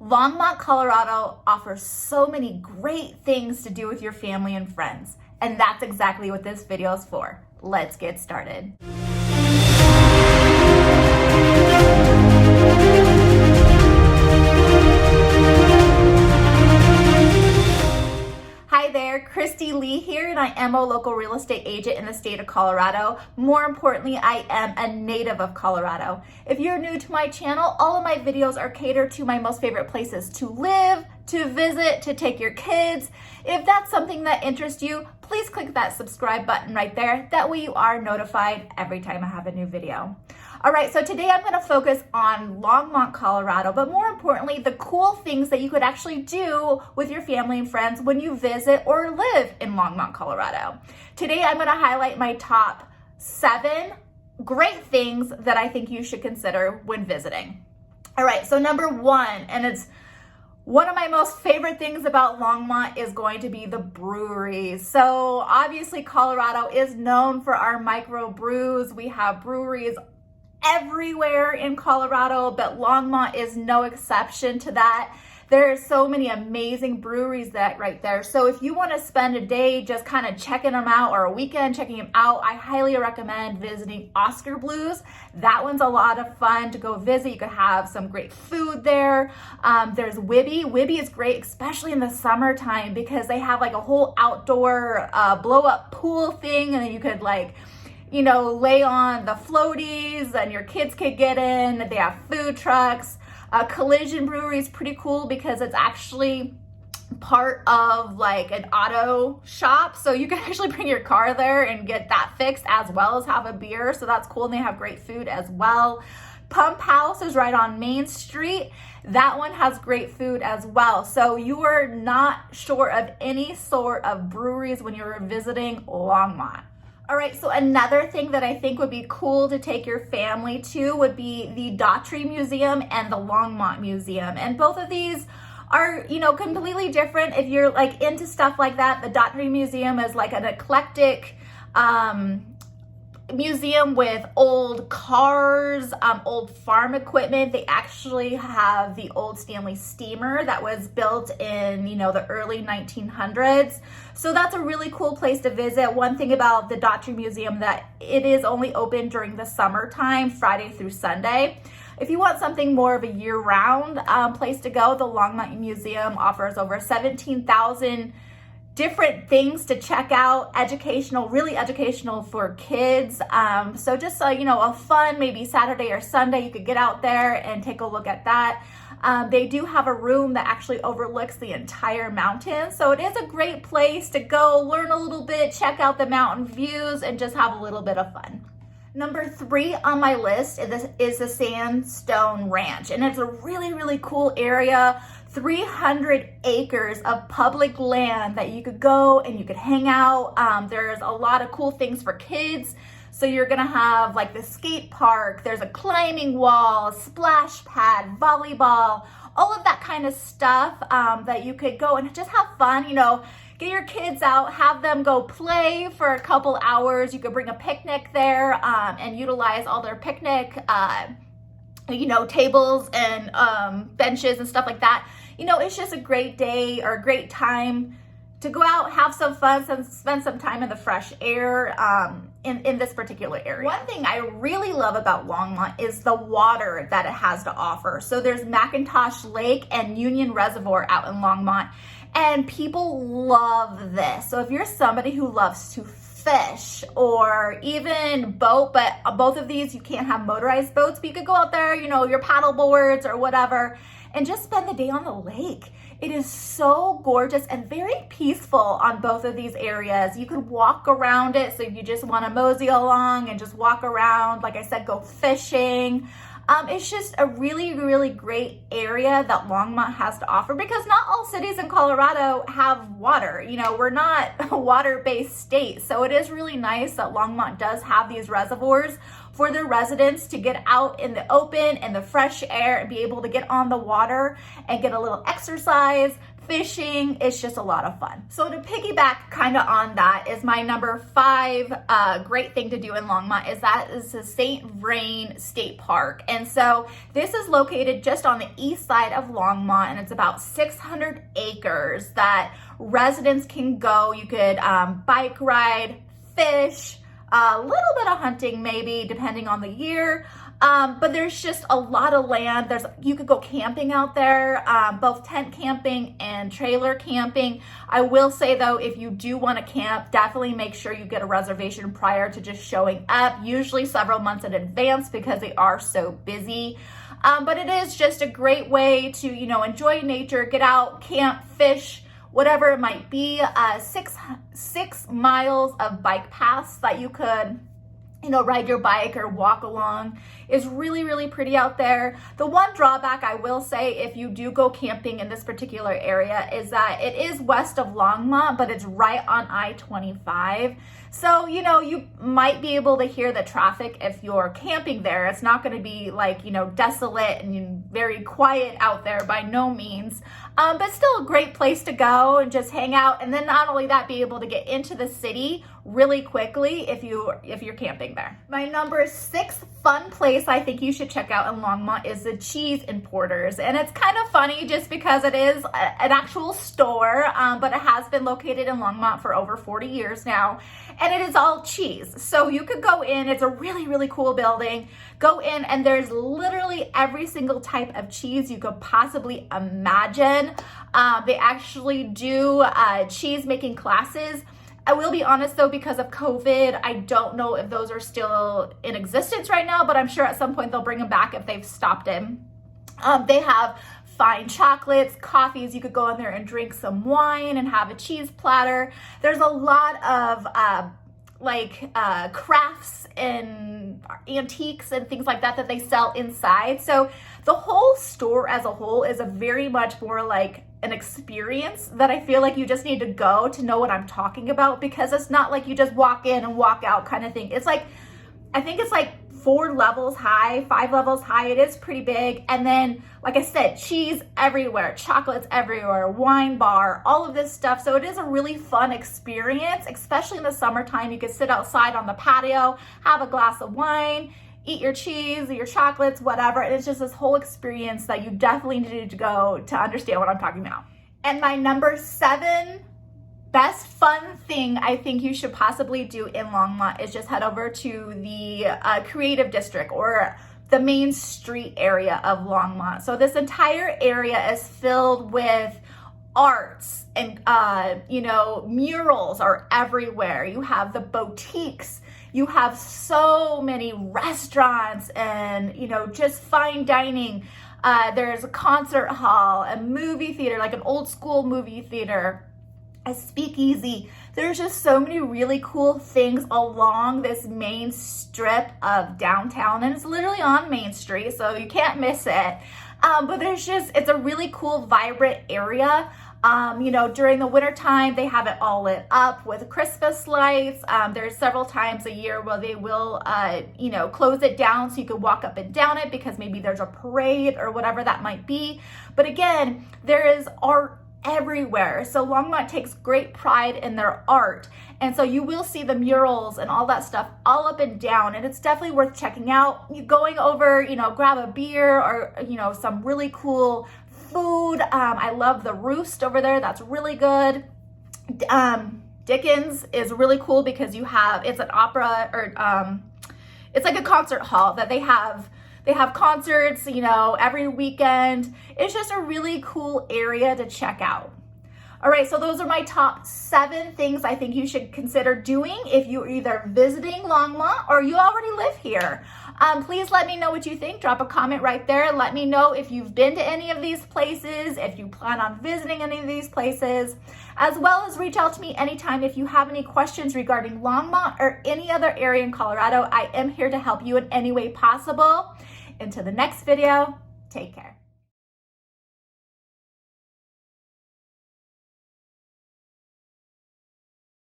Longmont, Colorado offers so many great things to do with your family and friends, and that's exactly what this video is for. Let's get started. Hi there, Christy Lee here, and I am a local real estate agent in the state of Colorado. More importantly, I am a native of Colorado. If you're new to my channel, all of my videos are catered to my most favorite places to live, to visit, to take your kids. If that's something that interests you, please click that subscribe button right there. That way you are notified every time I have a new video. All right, so today I'm gonna focus on Longmont, Colorado, but more importantly, the cool things that you could actually do with your family and friends when you visit or live in Longmont, Colorado. Today I'm gonna highlight my top 7 great things that I think you should consider when visiting. All right, so number 1, and it's one of my most favorite things about Longmont, is going to be the breweries. So obviously Colorado is known for our microbrews. We have breweries everywhere in Colorado, but Longmont is no exception to that. There are so many amazing breweries right there. So if you want to spend a day just kind of checking them out, or a weekend checking them out, I highly recommend visiting Oscar Blues. That one's a lot of fun to go visit. You could have some great food there. There's Wibby. Wibby is great, especially in the summertime, because they have like a whole outdoor blow up pool thing, and then you could lay on the floaties and your kids could get in. They have food trucks. Collision Brewery is pretty cool because it's actually part of like an auto shop. So you can actually bring your car there and get that fixed as well as have a beer. So that's cool. And they have great food as well. Pump House is right on Main Street. That one has great food as well. So you are not short of any sort of breweries when you're visiting Longmont. All right, so another thing that I think would be cool to take your family to would be the Daughtry Museum and the Longmont Museum. And both of these are, completely different. If you're like into stuff like that, the Daughtry Museum is like an eclectic museum with old cars, old farm equipment. They actually have the old Stanley steamer that was built in, the early 1900s. So that's a really cool place to visit. One thing about the Daughtry Museum, that it is only open during the summertime, Friday through Sunday. If you want something more of a year-round place to go, the Longmont Museum offers over 17,000 different things to check out, really educational for kids. So just a fun, maybe Saturday or Sunday, you could get out there and take a look at that. They do have a room that actually overlooks the entire mountain. So it is a great place to go learn a little bit, check out the mountain views, and just have a little bit of fun. Number 3 on my list is the Sandstone Ranch, and it's a really, really cool area. 300 acres of public land that you could go and you could hang out. There's a lot of cool things for kids. So you're gonna have like the skate park, there's a climbing wall, a splash pad, volleyball, all of that kind of stuff that you could go and just have fun, get your kids out, have them go play for a couple hours. You could bring a picnic there and utilize all their picnic tables and benches and stuff like that. It's just a great day or a great time to go out, have some fun, spend some time in the fresh air in this particular area. One thing I really love about Longmont is the water that it has to offer. So there's McIntosh Lake and Union Reservoir out in Longmont, and people love this. So if you're somebody who loves to fish or even boat, but both of these you can't have motorized boats, but you could go out there, your paddle boards or whatever, and just spend the day on the lake. It is so gorgeous and very peaceful on both of these areas. You could walk around it, so if you just want to mosey along and just walk around, like I said, go fishing. It's just a really, really great area that Longmont has to offer, because not all cities in Colorado have water. We're not a water-based state, so it is really nice that Longmont does have these reservoirs for their residents to get out in the open and the fresh air and be able to get on the water and get a little exercise, fishing. It's just a lot of fun. So to piggyback kind of on that is my number 5 great thing to do in Longmont is the St. Vrain State Park. And so this is located just on the east side of Longmont, and it's about 600 acres that residents can go. You could bike ride, fish, a little bit of hunting maybe depending on the year. But there's just a lot of land. You could go camping out there, both tent camping and trailer camping. I will say though, if you do want to camp, definitely make sure you get a reservation prior to just showing up, usually several months in advance because they are so busy. But it is just a great way to, enjoy nature, get out, camp, fish, whatever it might be. 6 miles of bike paths that you could ride your bike or walk along is really, really pretty out there. The one drawback I will say, if you do go camping in this particular area, is that it is west of Longmont, but it's right on I-25. So, you might be able to hear the traffic if you're camping there. It's not going to be like, desolate and very quiet out there by no means. But still a great place to go and just hang out. And then not only that, be able to get into the city really quickly if you're camping there. My number 6 fun place I think you should check out in Longmont is the Cheese Importers. And it's kind of funny just because it is an actual store, but it has been located in Longmont for over 40 years now. And it is all cheese. So you could go in, it's a really, really cool building. Go in and there's literally every single type of cheese you could possibly imagine. They actually do cheese making classes. I will be honest though, because of COVID, I don't know if those are still in existence right now, but I'm sure at some point they'll bring them back if they've stopped them. They have fine chocolates, coffees. You could go in there and drink some wine and have a cheese platter. There's a lot of crafts and antiques and things like that they sell inside. So the whole store as a whole is a very much more like an experience that I feel like you just need to go to know what I'm talking about, because it's not like you just walk in and walk out kind of thing. It's like, I think it's like 4 levels high, 5 levels high. It is pretty big. And then, like I said, cheese everywhere, chocolates everywhere, wine bar, all of this stuff. So it is a really fun experience, especially in the summertime. You could sit outside on the patio, have a glass of wine, eat your cheese, your chocolates, whatever. It's just this whole experience that you definitely need to go to understand what I'm talking about. And my number 7 best fun thing I think you should possibly do in Longmont is just head over to the Creative District, or the main street area of Longmont. So this entire area is filled with arts and, murals are everywhere. You have the boutiques. You have so many restaurants and, just fine dining. There's a concert hall, a movie theater, like an old school movie theater, a speakeasy. There's just so many really cool things along this main strip of downtown, and it's literally on Main Street, so you can't miss it. But it's a really cool, vibrant area. During the winter time, they have it all lit up with Christmas lights. There's several times a year where they will, close it down so you can walk up and down it because maybe there's a parade or whatever that might be. But again, there is art everywhere. So Longmont takes great pride in their art. And so you will see the murals and all that stuff all up and down. And it's definitely worth checking out. Going over, grab a beer or, some really cool food. I love the Roost over there. That's really good. Dickens is really cool because it's an opera, or it's like a concert hall that they have concerts, every weekend. It's just a really cool area to check out. All right, so those are my top 7 things I think you should consider doing if you're either visiting Longmont or you already live here. Please let me know what you think. Drop a comment right there. Let me know if you've been to any of these places, if you plan on visiting any of these places, as well as reach out to me anytime if you have any questions regarding Longmont or any other area in Colorado. I am here to help you in any way possible. Until the next video, take care.